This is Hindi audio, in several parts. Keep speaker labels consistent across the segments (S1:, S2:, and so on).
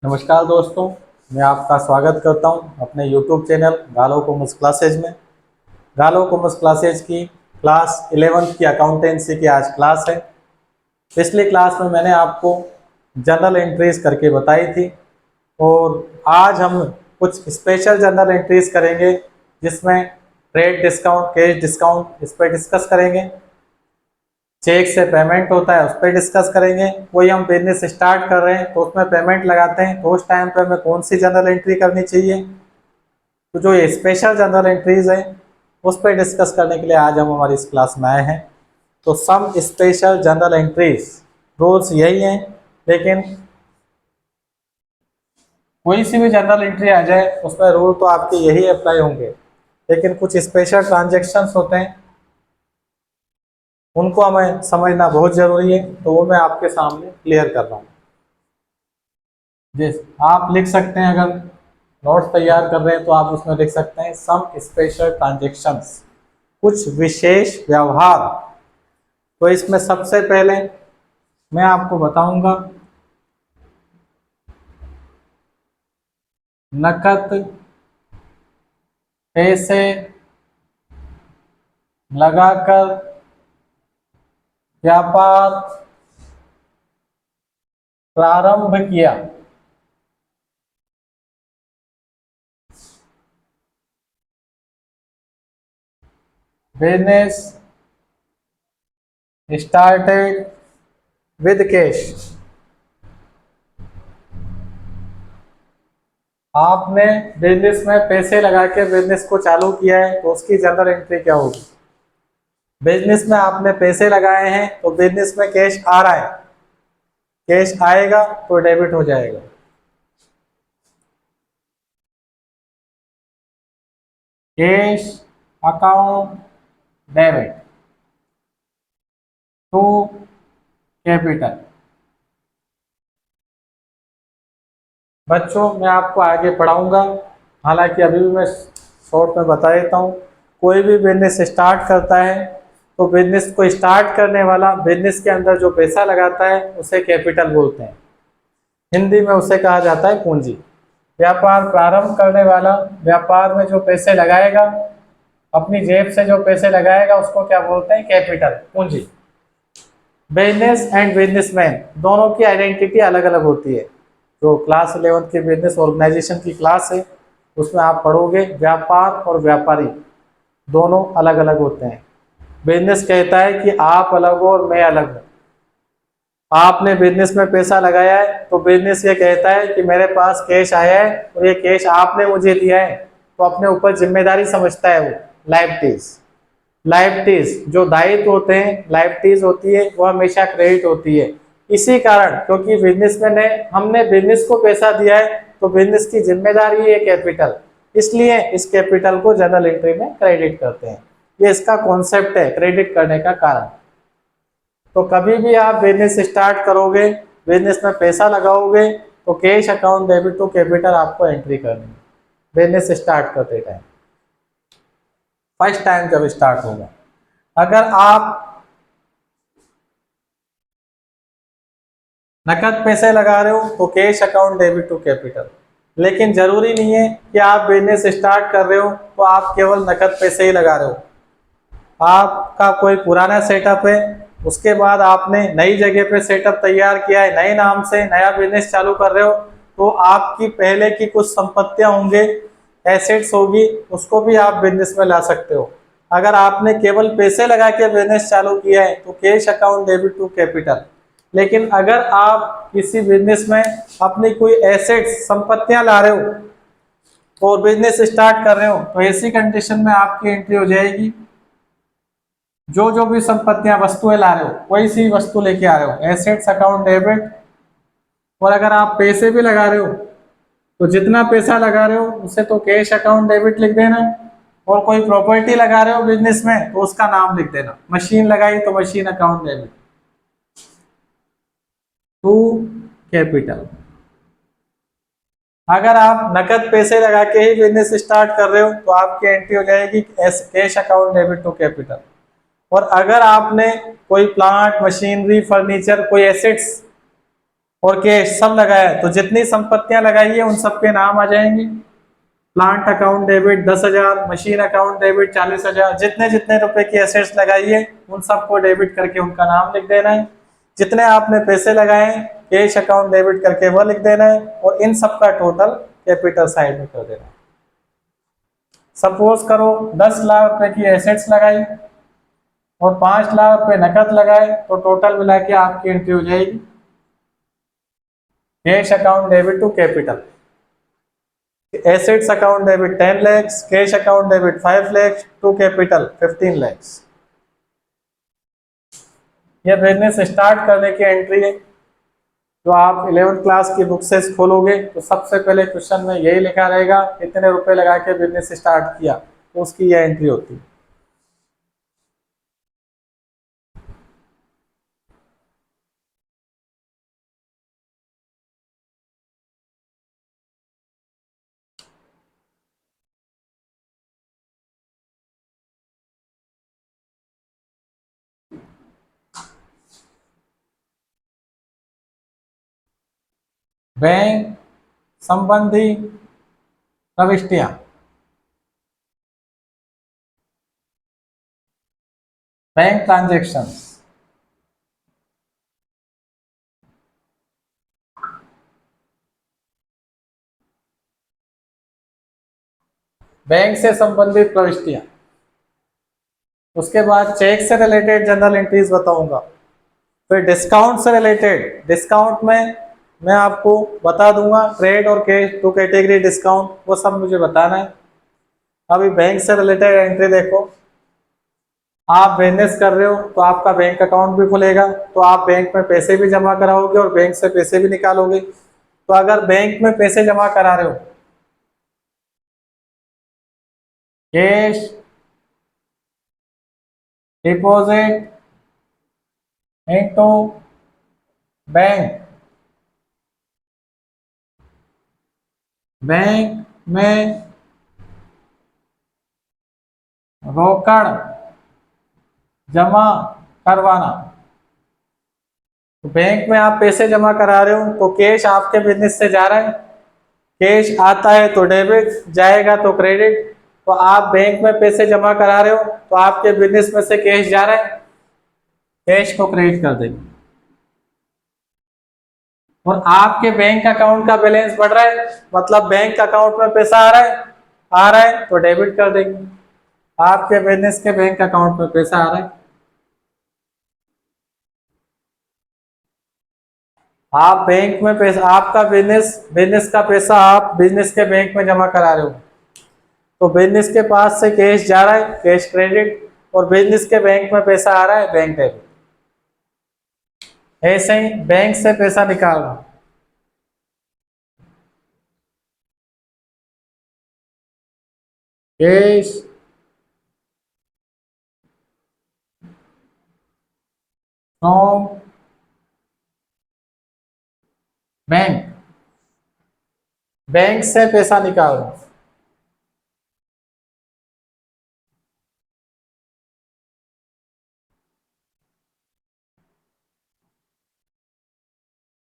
S1: नमस्कार दोस्तों, मैं आपका स्वागत करता हूं अपने YouTube चैनल गालो कॉमर्स क्लासेज में। गालो कॉमर्स क्लासेज की क्लास 11th की अकाउंटेंसी की आज क्लास है। पिछली क्लास में मैंने आपको जनरल एंट्रीज करके बताई थी और आज हम कुछ स्पेशल जनरल एंट्रीज करेंगे जिसमें ट्रेड डिस्काउंट, कैश डिस्काउंट इस पर डिस्कस करेंगे। चेक से पेमेंट होता है उस पर डिस्कस करेंगे। कोई हम बिजनेस स्टार्ट कर रहे हैं तो उसमें पेमेंट लगाते हैं तो उस टाइम पे हमें कौन सी जनरल एंट्री करनी चाहिए। तो जो ये स्पेशल जनरल एंट्रीज हैं उस पर डिस्कस करने के लिए आज हम हमारी इस क्लास में आए हैं। तो some special journal entries rules यही हैं, लेकिन कोई सी भी जनरल एंट्री आ जाए उसमें रूल तो आपके यही अप्लाई होंगे, लेकिन कुछ स्पेशल ट्रांजेक्शन्स होते हैं उनको हमें समझना बहुत जरूरी है, तो वो मैं आपके सामने क्लियर कर रहा हूँ। जिस आप लिख सकते हैं, अगर नोट्स तैयार कर रहे हैं तो आप उसमें लिख सकते हैं सम स्पेशल ट्रांजेक्शंस, कुछ विशेष व्यवहार। तो इसमें सबसे पहले मैं आपको बताऊंगा नकद पैसे लगाकर व्यापार प्रारंभ किया। Business started with cash. आपने बिजनेस में पैसे लगा के बिजनेस को चालू किया है तो उसकी जनरल एंट्री क्या होगी। बिजनेस में आपने पैसे लगाए हैं तो बिजनेस में कैश आ रहा है, कैश आएगा तो डेबिट हो जाएगा। Cash account debit to capital. बच्चों मैं आपको आगे पढ़ाऊंगा, हालांकि अभी भी मैं शॉर्ट में बता देता हूँ। कोई भी बिजनेस स्टार्ट करता है तो बिजनेस को स्टार्ट करने वाला बिजनेस के अंदर जो पैसा लगाता है उसे कैपिटल बोलते हैं, हिंदी में उसे कहा जाता है पूंजी। व्यापार प्रारंभ करने वाला व्यापार में जो पैसे लगाएगा, अपनी जेब से जो पैसे लगाएगा उसको क्या बोलते हैं, कैपिटल, पूंजी। बिजनेस एंड बिजनेसमैन दोनों की आइडेंटिटी अलग अलग होती है। जो क्लास 11 की बिजनेस ऑर्गेनाइजेशन की क्लास है उसमें आप पढ़ोगे व्यापार और व्यापारी दोनों अलग अलग होते हैं। बिजनेस कहता है कि आप अलग हो और मैं अलग हूँ। आपने बिजनेस में पैसा लगाया है तो बिजनेस ये कहता है कि मेरे पास कैश आया है और ये कैश आपने मुझे दिया है, तो अपने ऊपर जिम्मेदारी समझता है वो लायबिलिटीज। लायबिलिटीज जो दायित्व होते हैं, लायबिलिटीज होती है वो हमेशा क्रेडिट होती है। इसी कारण क्योंकि बिजनेसमैन है, हमने बिजनेस को पैसा दिया है तो बिजनेस की जिम्मेदारी है कैपिटल, इसलिए इस कैपिटल को जनरल एंट्री में क्रेडिट करते हैं। ये इसका कॉन्सेप्ट है क्रेडिट करने का कारण। तो कभी भी आप बिजनेस स्टार्ट करोगे, बिजनेस में पैसा लगाओगे तो cash account debit to capital आपको एंट्री करनी है बिजनेस स्टार्ट करते टाइम, फर्स्ट टाइम जब स्टार्ट होगा। अगर आप नकद पैसे लगा रहे हो तो cash account debit to capital, लेकिन जरूरी नहीं है कि आप बिजनेस स्टार्ट कर रहे हो तो आप केवल नकद पैसे ही लगा रहे हो। आपका कोई पुराना सेटअप है, उसके बाद आपने नई जगह पे सेटअप तैयार किया है, नए नाम से नया बिजनेस चालू कर रहे हो, तो आपकी पहले की कुछ संपत्तियां होंगे, एसेट्स होगी, उसको भी आप बिजनेस में ला सकते हो। अगर आपने केवल पैसे लगा के बिजनेस चालू किया है तो cash account debit to capital. लेकिन अगर आप किसी बिजनेस में अपनी कोई एसेट्स, संपत्तियां ला रहे हो और बिजनेस स्टार्ट कर रहे हो तो ऐसी कंडीशन में आपकी एंट्री हो जाएगी, जो जो भी संपत्तियां, वस्तुएं ला रहे हो, कोई सी वस्तु लेके आ रहे हो, एसेट्स अकाउंट डेबिट। और अगर आप पैसे भी लगा रहे हो तो जितना पैसा लगा रहे हो उसे तो कैश अकाउंट डेबिट लिख देना, और कोई प्रॉपर्टी लगा रहे हो बिजनेस में तो उसका नाम लिख देना। मशीन लगाई तो machine account debit to capital. अगर आप नकद पैसे लगा के ही बिजनेस स्टार्ट कर रहे हो तो आपकी एंट्री हो जाएगी cash account debit to capital. और अगर आपने कोई प्लांट, मशीनरी, फर्नीचर, कोई एसेट्स और कैश सब लगाया, तो जितनी संपत्तियां लगाई है उन सबके नाम आ जाएंगे। Plant account debit 10,000, machine account debit 40,000, जितने जितने रुपए की एसेट्स लगाई है उन सबको डेबिट करके उनका नाम लिख देना है। जितने आपने पैसे लगाए हैं कैश अकाउंट डेबिट करके वो लिख देना है, और इन सब का टोटल कैपिटल साइड में कर देना है। सपोज करो 10 लाख रुपए की एसेट्स लगाई और 5 लाख रुपए नकद लगाए, तो टोटल मिला के आपकी एंट्री हो जाएगी cash account debit to capital. Assets account debit 10 lakhs, cash account debit 5 lakhs to capital 15 lakhs। यह बिजनेस स्टार्ट करने की एंट्री है। जो आप 11th क्लास की बुक से खोलोगे तो सबसे पहले क्वेश्चन में यही लिखा रहेगा कितने रुपए लगा के बिजनेस स्टार्ट किया, तो उसकी यह एंट्री होती है। बैंक संबंधी प्रविष्टियां, बैंक ट्रांजैक्शंस, बैंक से संबंधित प्रविष्टियां। उसके बाद चेक से रिलेटेड जनरल एंट्रीज बताऊंगा। फिर डिस्काउंट से रिलेटेड, डिस्काउंट में मैं आपको बता दूंगा ट्रेड और कैश टू कैटेगरी डिस्काउंट, वो सब मुझे बताना है। अभी बैंक से रिलेटेड एंट्री देखो, आप बिजनेस कर रहे हो तो आपका बैंक अकाउंट भी खुलेगा, तो आप बैंक में पैसे भी जमा कराओगे और बैंक से पैसे भी निकालोगे। तो अगर बैंक में पैसे जमा करा रहे हो cash deposit into bank, bank में रोकड़ जमा करवाना। तो बैंक में आप पैसे जमा करा रहे हो तो कैश आपके बिजनेस से जा रहा है, कैश आता है तो डेबिट, जाएगा तो क्रेडिट। तो आप बैंक में पैसे जमा करा रहे हो तो आपके बिजनेस में से कैश जा रहा है, कैश को क्रेडिट कर देंगे। और आपके बैंक अकाउंट का बैलेंस बढ़ रहा है, मतलब बैंक अकाउंट में पैसा आ रहा है तो डेबिट कर देंगे। आपके बिजनेस के बैंक अकाउंट में पैसा आ रहा है, आप बैंक में पैसा, आपका बिजनेस का पैसा आप बिजनेस के बैंक में जमा करा रहे हो, तो बिजनेस के पास से कैश जा रहा है, कैश क्रेडिट, और बिजनेस के बैंक में पैसा आ रहा है, बैंक डेबिट। ऐसे ही बैंक से पैसा निकालना, कैश फ्रॉम बैंक, बैंक से पैसा निकालना।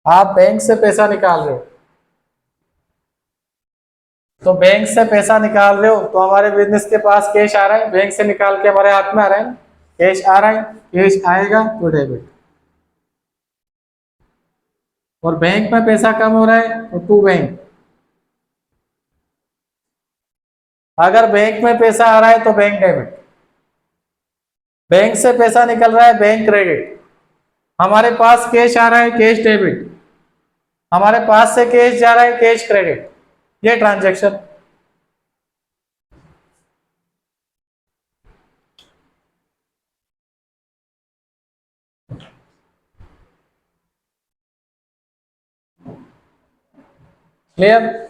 S1: आप बैंक से पैसा निकाल रहे हो, तो बैंक से पैसा निकाल रहे हो तो हमारे बिजनेस के पास कैश आ रहा है, बैंक से निकाल के हमारे हाथ में आ रहा है, कैश आ रहा है, कैश आएगा तो डेबिट। और बैंक में पैसा कम हो रहा है तो टू बैंक। अगर बैंक में पैसा आ रहा है तो बैंक डेबिट, बैंक से पैसा निकल रहा है बैंक क्रेडिट, हमारे पास कैश आ रहा है कैश डेबिट, हमारे पास से कैश जा रहा है कैश क्रेडिट। ये ट्रांजैक्शन। क्लियर?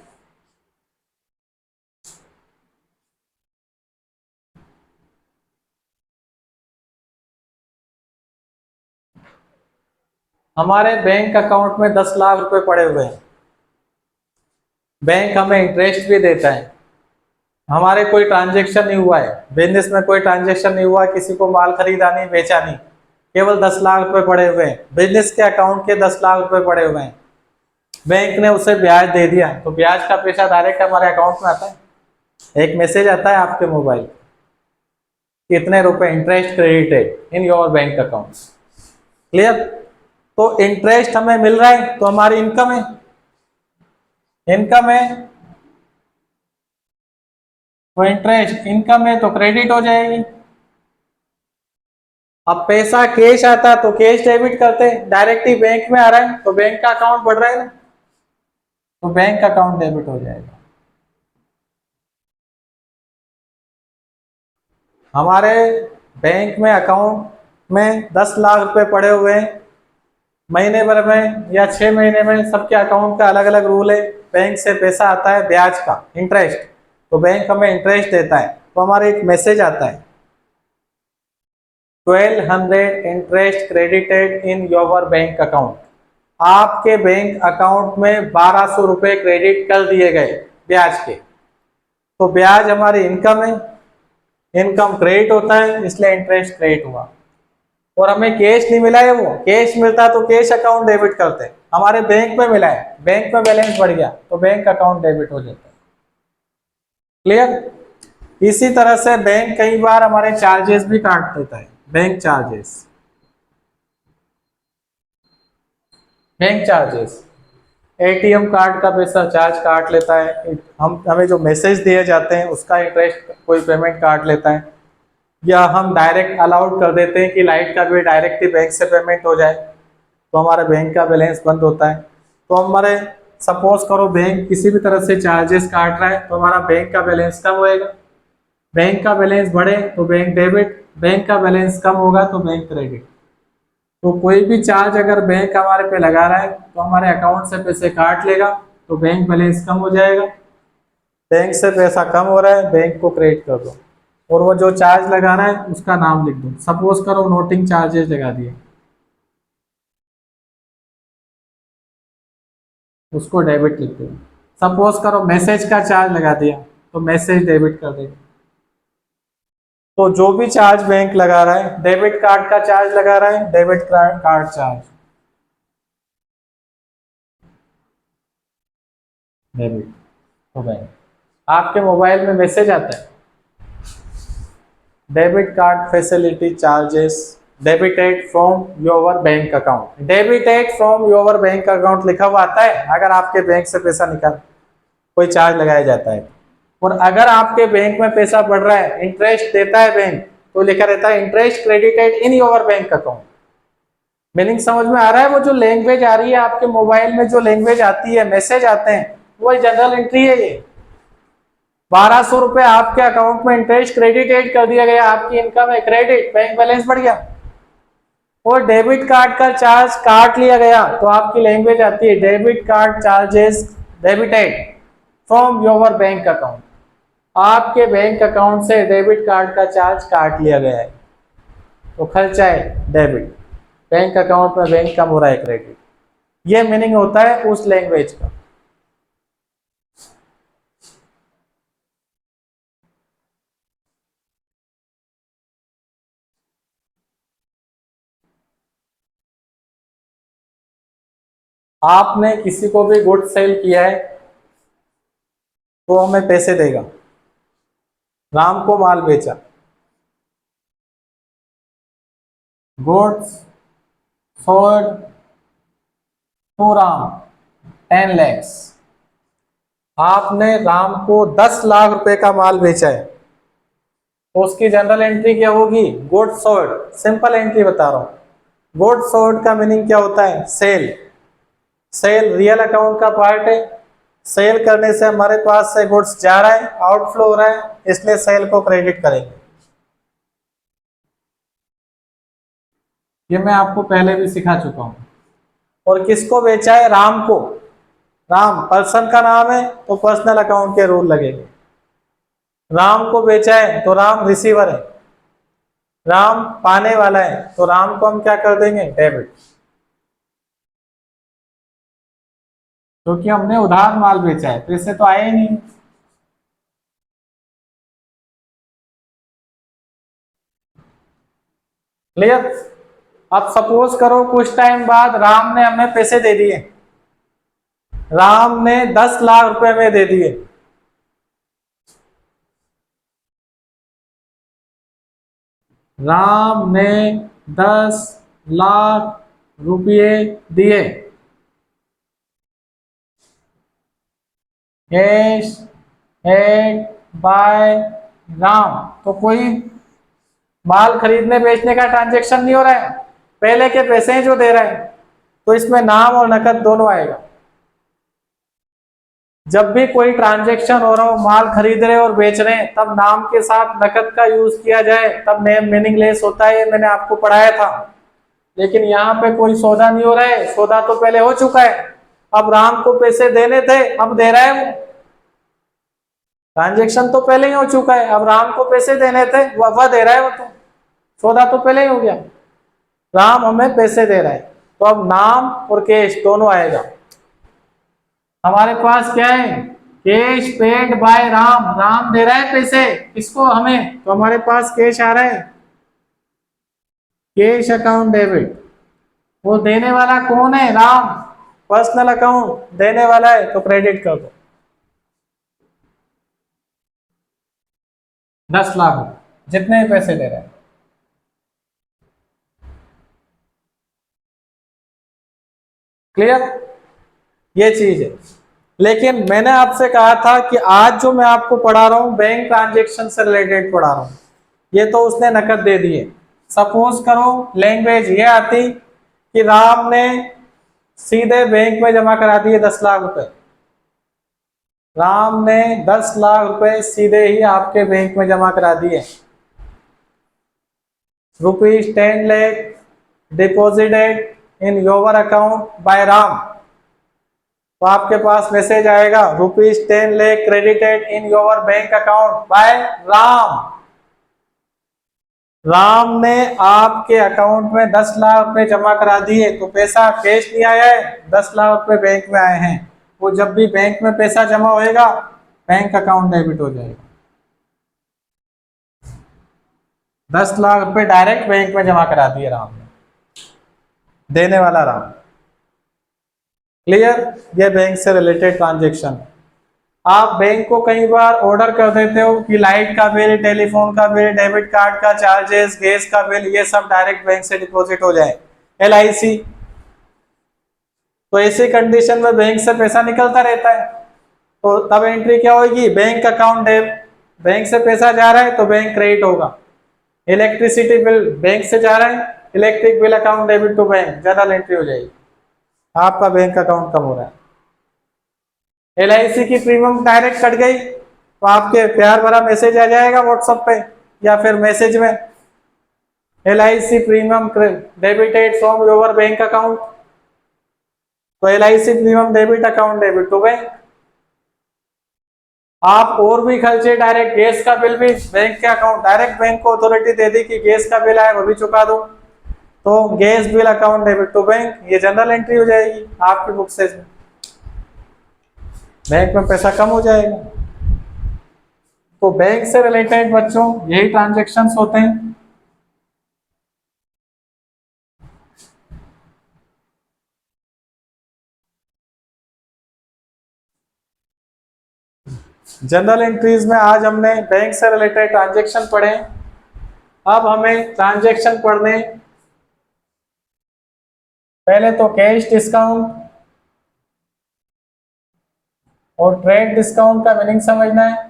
S1: हमारे बैंक अकाउंट में 10 लाख रुपए पड़े हुए हैं, बैंक हमें इंटरेस्ट भी देता है, हमारे कोई ट्रांजैक्शन नहीं हुआ है, बिजनेस में कोई ट्रांजैक्शन नहीं हुआ, किसी को माल खरीदा नहीं बेचा नहीं, केवल 10 लाख रुपए पड़े हुए हैं, बिजनेस के अकाउंट के 10 लाख रुपए पड़े हुए हैं। बैंक ने उसे ब्याज दे दिया, तो ब्याज का पैसा डायरेक्ट हमारे अकाउंट में आता है, एक मैसेज आता है आपके मोबाइल, कितने रुपए interest credited in your bank account. Clear? तो इंटरेस्ट हमें मिल रहा है तो हमारी इनकम है, इनकम है तो इंटरेस्ट, इनकम है तो क्रेडिट हो जाएगी। अब पैसा कैश आता तो कैश डेबिट करते, डायरेक्ट ही बैंक में आ रहा है तो बैंक का अकाउंट बढ़ रहा है ना, तो बैंक अकाउंट डेबिट हो जाएगा। हमारे बैंक में अकाउंट में 10 लाख रुपए पड़े हुए हैं, महीने भर में या 6 महीने में सबके अकाउंट का अलग अलग रूल है। बैंक से पैसा आता है ब्याज का, इंटरेस्ट, तो बैंक हमें इंटरेस्ट देता है, तो हमारे एक मैसेज आता है 1200 interest credited in your bank account. आपके बैंक अकाउंट में 1200 रुपए क्रेडिट कर दिए गए ब्याज के। तो ब्याज हमारी इनकम है, इनकम क्रेडिट होता है इसलिए इंटरेस्ट क्रेडिट हुआ। और हमें कैश नहीं मिला है, वो कैश मिलता तो कैश अकाउंट डेबिट करते, हमारे बैंक में मिला है, बैंक में बैलेंस बढ़ गया तो बैंक अकाउंट डेबिट हो जाता है। क्लियर? इसी तरह से बैंक कई बार हमारे चार्जेस भी काट देता है, bank charges, bank charges, ATM card का पैसा चार्ज काट लेता है, हम हमें जो मैसेज दिए जाते हैं उसका इंटरेस्ट कोई पेमेंट काट लेता है, या हम डायरेक्ट अलाउड कर देते हैं कि लाइट का बिल डायरेक्ट ही बैंक से पेमेंट हो जाए तो हमारे बैंक का बैलेंस बंद होता है। तो हमारे सपोज करो बैंक किसी भी तरह से चार्जेस काट रहा है तो हमारा बैंक का बैलेंस कम होएगा, बैंक का बैलेंस बढ़े तो बैंक डेबिट, बैंक का बैलेंस कम होगा तो बैंक क्रेडिट। तो कोई भी चार्ज अगर बैंक हमारे पे लगा रहा है तो हमारे अकाउंट से पैसे काट लेगा तो बैंक बैलेंस कम हो जाएगा, बैंक से पैसा कम हो रहा है बैंक को क्रेडिट कर दो, और वो जो चार्ज लगाना है उसका नाम लिख दो, सपोज करो नोटिंग चार्जेस लगा दिए, उसको डेबिट लिख दो। सपोज करो मैसेज का चार्ज लगा दिया तो मैसेज डेबिट कर देंगे। तो जो भी चार्ज बैंक लगा रहा है, डेबिट कार्ड का चार्ज लगा रहा है, डेबिट कार्ड चार्ज डेबिट हो गए। आपके मोबाइल में मैसेज आता है debit card facility charges debited from your bank account, debited from your bank account लिखा हुआ आता है अगर आपके बैंक से पैसा निकाल कोई चार्ज लगाया जाता है। और अगर आपके बैंक में पैसा बढ़ रहा है, इंटरेस्ट देता है बैंक, तो लिखा रहता है interest credited in your bank account. Meaning समझ में आ रहा है? वो जो लैंग्वेज आ रही है आपके मोबाइल में, जो लैंग्वेज आती है, मैसेज आते हैं, वो जनरल एंट्री है। ये 1200 रुपए आपके अकाउंट में इंटरेस्ट क्रेडिटेड कर दिया गया, आपकी इनकम है क्रेडिट, बैंक बैलेंस बढ़ गया। और डेबिट कार्ड का चार्ज काट लिया गया तो आपकी लैंग्वेज आती है debit card charges debited from your bank account. आपके बैंक अकाउंट से डेबिट कार्ड का चार्ज काट लिया गया है तो खर्चा है डेबिट, बैंक अकाउंट में बैंक कम हो रहा है क्रेडिट। ये मीनिंग होता है उस लैंग्वेज का। आपने किसी को भी गुड सेल किया है तो हमें पैसे देगा। राम को माल बेचा, goods sold to Ram 10 lakhs। आपने राम को 10 लाख रुपए का माल बेचा है तो उसकी जनरल एंट्री क्या होगी? Good sold. सिंपल एंट्री बता रहा हूं। गुड सोल्ड का मीनिंग क्या होता है? सेल। सेल रियल अकाउंट का पार्ट है, सेल करने से हमारे पास से गुड्स जा रहा है, आउटफ्लो हो रहा है, इसलिए सेल को क्रेडिट करेंगे। ये मैं आपको पहले भी सिखा चुका हूं। और किसको बेचा है? राम को। राम पर्सन का नाम है तो पर्सनल अकाउंट के रूल लगेंगे। राम को बेचा है तो राम रिसीवर है, राम पाने वाला है तो राम को हम क्या कर देंगे? डेबिट, क्योंकि हमने उधार माल बेचा है, पैसे तो आए ही नहीं। क्लियर? अब सपोज करो कुछ टाइम बाद राम ने हमें पैसे दे दिए, राम ने 10 लाख रुपए में दे दिए। राम ने 10 लाख रुपये दिए। Cash head by Ram. तो कोई माल खरीदने बेचने का ट्रांजेक्शन नहीं हो रहा है, पहले के पैसे हैं जो दे रहे हैं, तो इसमें नाम और नकद दोनों आएगा। जब भी कोई ट्रांजेक्शन हो रहा हो, माल खरीद रहे और बेच रहे हैं, तब नाम के साथ नकद का यूज किया जाए, तब नेम मीनिंगलेस होता है, ये मैंने आपको पढ़ाया था। लेकिन यहाँ पे कोई सौदा नहीं हो रहा है, सौदा तो पहले हो चुका है। अब राम को पैसे देने थे, अब दे रहा है वो। ट्रांजेक्शन तो पहले ही हो चुका है, अब राम को पैसे देने थे, वह दे रहा है। वो तो सौदा तो पहले ही हो गया, राम हमें पैसे दे रहा है, तो अब नाम और कैश दोनों आएगा। हमारे पास क्या है, cash paid by Ram, Ram दे रहा है पैसे किसको, हमें, तो हमारे पास कैश आ रहा है, कैश अकाउंट डेबिट। वो देने वाला कौन है, राम, पर्सनल अकाउंट देने वाला है, तो क्रेडिट कर दो 10 लाख जितने पैसे दे रहे हैं। क्लियर, ये चीज है। लेकिन मैंने आपसे कहा था कि आज जो मैं आपको पढ़ा रहा हूं बैंक ट्रांजेक्शन से रिलेटेड पढ़ा रहा हूं, ये तो उसने नकद दे दिए। सपोज करो लैंग्वेज ये आती कि राम ने सीधे बैंक में जमा करा दिए 10 लाख रुपए। राम ने 10 लाख रुपए सीधे ही आपके बैंक में जमा करा दिए। ₹10 lakh deposited in your account by Ram. तो आपके पास मैसेज आएगा ₹10 lakh credited in your bank account by Ram. Ram ने आपके अकाउंट में 10 लाख रुपए जमा करा दिए, तो पैसा कैश नहीं आया है, 10 लाख रुपए बैंक में आए हैं। वो जब भी बैंक में पैसा जमा होएगा, बैंक अकाउंट डेबिट हो जाएगा। 10 लाख रुपए डायरेक्ट बैंक में जमा करा दिए राम ने, देने वाला राम। क्लियर, ये बैंक से रिलेटेड ट्रांजेक्शन। आप बैंक को कई बार ऑर्डर कर देते हो कि लाइट का बिल, टेलीफोन का बिल, डेबिट कार्ड का चार्जेस, गैस का बिल, ये सब डायरेक्ट बैंक से डिपॉजिट हो जाए। LIC, तो ऐसी कंडीशन में बैंक से पैसा निकलता रहता है, तो तब एंट्री क्या होगी, बैंक अकाउंट डेबिट। बैंक से पैसा जा रहा है तो बैंक क्रेडिट होगा। इलेक्ट्रिसिटी बिल बैंक से जा रहा है, electric bill account debit to bank, journal entry हो जाएगी, आपका बैंक अकाउंट कम हो रहा है। LIC की प्रीमियम डायरेक्ट कट गई, तो आपके प्यार भरा मैसेज आ जाएगा व्हाट्सएप पे या फिर मैसेज में, LIC premium debited from your bank account. तो LIC premium debit account debit to bank. आप और भी खर्चे, डायरेक्ट गैस का बिल भी बैंक के अकाउंट, डायरेक्ट बैंक को अथॉरिटी दे दी कि गैस का बिल आए वो भी चुका दो, तो gas bill account debit to bank, ये जनरल एंट्री हो जाएगी आपकी बुक से, बैंक में पैसा कम हो जाएगा। तो बैंक से रिलेटेड बच्चों यही ट्रांजेक्शन्स होते हैं। जनरल एंट्रीज में आज हमने बैंक से रिलेटेड ट्रांजेक्शन पढ़े। अब हमें ट्रांजेक्शन पढ़ने, पहले तो कैश डिस्काउंट और ट्रेड डिस्काउंट का मीनिंग समझना है।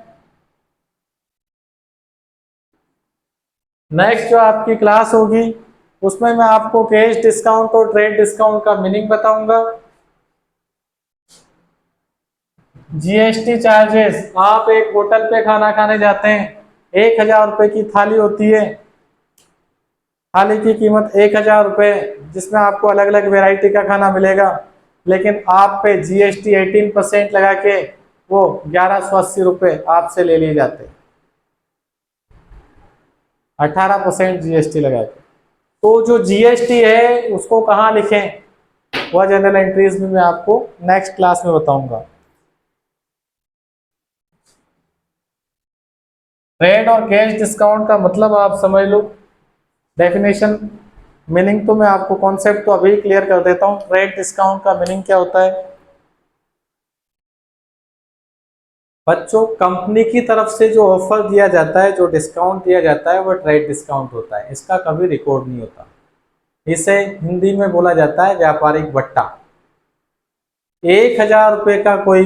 S1: नेक्स्ट जो आपकी क्लास होगी उसमें मैं आपको कैश डिस्काउंट और ट्रेड डिस्काउंट का मीनिंग बताऊंगा। GST चार्जेस, आप एक होटल पे खाना खाने जाते हैं, 1000 रुपए की थाली होती है, थाली की कीमत 1000 रुपए, जिसमें आपको अलग अलग वैरायटी का खाना मिलेगा, लेकिन आप पे GST 18% लगा के वो 1180 रुपए आपसे ले लिए जाते हैं, 18% GST लगा के। तो जो GST है उसको कहाँ लिखें, वह जनरल एंट्रीज में मैं आपको नेक्स्ट क्लास में बताऊंगा। ट्रेड और कैश डिस्काउंट का मतलब आप समझ लो, डेफिनेशन मीनिंग तो मैं आपको कॉन्सेप्ट तो अभी क्लियर कर देता हूँ। ट्रेड डिस्काउंट का मीनिंग क्या होता है, बच्चों, कंपनी की तरफ से जो ऑफर दिया जाता है, जो डिस्काउंट दिया जाता है, वो ट्रेड डिस्काउंट होता है। इसका कभी रिकॉर्ड नहीं होता। इसे हिंदी में बोला जाता है व्यापारिक बट्टा। 1,000 रुपये का कोई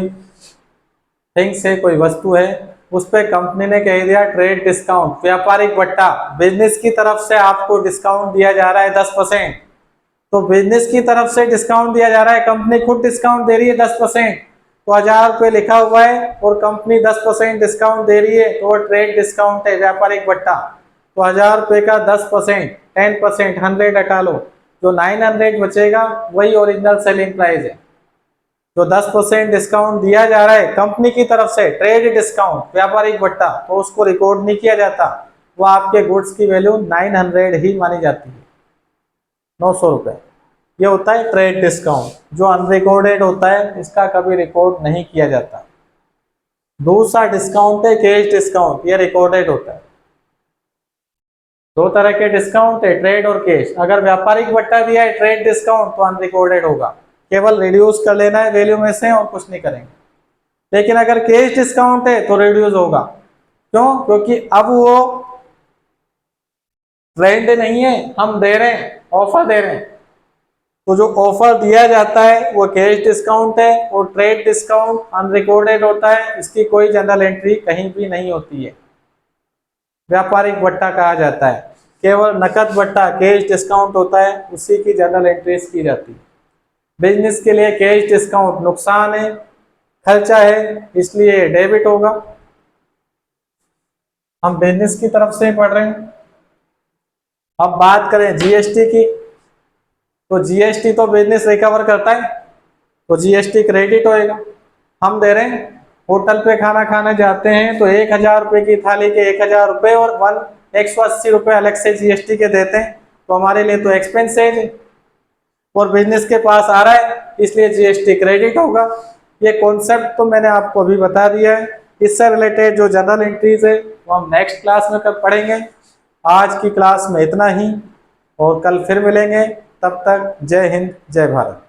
S1: थिंग्स है, कोई वस्तु है, उस पर कंपनी ने कह दिया ट्रेड डिस्काउंट, व्यापारिक बट्टा। बिजनेस की तरफ से आपको डिस्काउंट दिया जा रहा है 10%। तो बिजनेस की तरफ से डिस्काउंट दिया जा रहा है, कंपनी खुद डिस्काउंट दे रही है 10%। तो 1,000 रुपये लिखा हुआ है और कंपनी 10% डिस्काउंट दे रही है, तो वो ट्रेड डिस्काउंट है, व्यापारिक बट्टा। तो 1,000 रुपये का 10%, 10%, 100 हटा लो, जो 900 बचेगा वही ओरिजिनल सेलिंग प्राइस है। जो 10% डिस्काउंट दिया जा रहा है कंपनी की तरफ से, ट्रेड डिस्काउंट, व्यापारिक बट्टा, तो उसको रिकॉर्ड नहीं किया जाता। वो आपके गुड्स की वैल्यू 900 ही मानी जाती है, 900 रुपये। ये होता है ट्रेड डिस्काउंट, जो अनरिकॉर्डेड होता है, इसका कभी रिकॉर्ड नहीं किया जाता। दूसरा डिस्काउंट है कैश डिस्काउंट, ये रिकॉर्डेड होता है। दो तरह के डिस्काउंट है, ट्रेड और कैश। अगर व्यापारिक बट्टा दिया है ट्रेड डिस्काउंट, तो अनरिकॉर्डेड होगा, केवल रिड्यूस कर लेना है वैल्यू में से और कुछ नहीं करेंगे। लेकिन अगर कैश डिस्काउंट है तो रिड्यूस होगा। क्यों? क्योंकि अब वो ट्रेंड नहीं है, हम दे रहे हैं, ऑफर दे रहे हैं। तो जो ऑफर दिया जाता है वो कैश डिस्काउंट है, और ट्रेड डिस्काउंट अनरिकॉर्डेड होता है, इसकी कोई जनरल एंट्री कहीं भी नहीं होती है, व्यापारिक बट्टा कहा जाता है। केवल नकद बट्टा, कैश डिस्काउंट होता है, उसी की जनरल एंट्रीज की जाती है। बिजनेस के लिए कैश डिस्काउंट नुकसान है, खर्चा है, इसलिए डेबिट होगा। हम बिजनेस की तरफ से पढ़ रहे हैं। अब बात करें जीएसटी की, तो जीएसटी तो बिजनेस रिकवर करता है, तो जीएसटी क्रेडिट होएगा। हम दे रहे हैं, होटल पे खाना खाने जाते हैं तो 1,000 रुपये की थाली के 1,000 रुपये और 180 रुपये अलग से जीएसटी के देते हैं, तो हमारे लिए तो एक्सपेंसेज है, और बिजनेस के पास आ रहा है, इसलिए जीएसटी क्रेडिट होगा। ये कॉन्सेप्ट तो मैंने आपको अभी बता दिया है। इससे रिलेटेड जो जनरल एंट्रीज है वो हम नेक्स्ट क्लास में पढ़ेंगे। आज की क्लास में इतना ही, और कल फिर मिलेंगे। तब तक जय हिंद, जय भारत।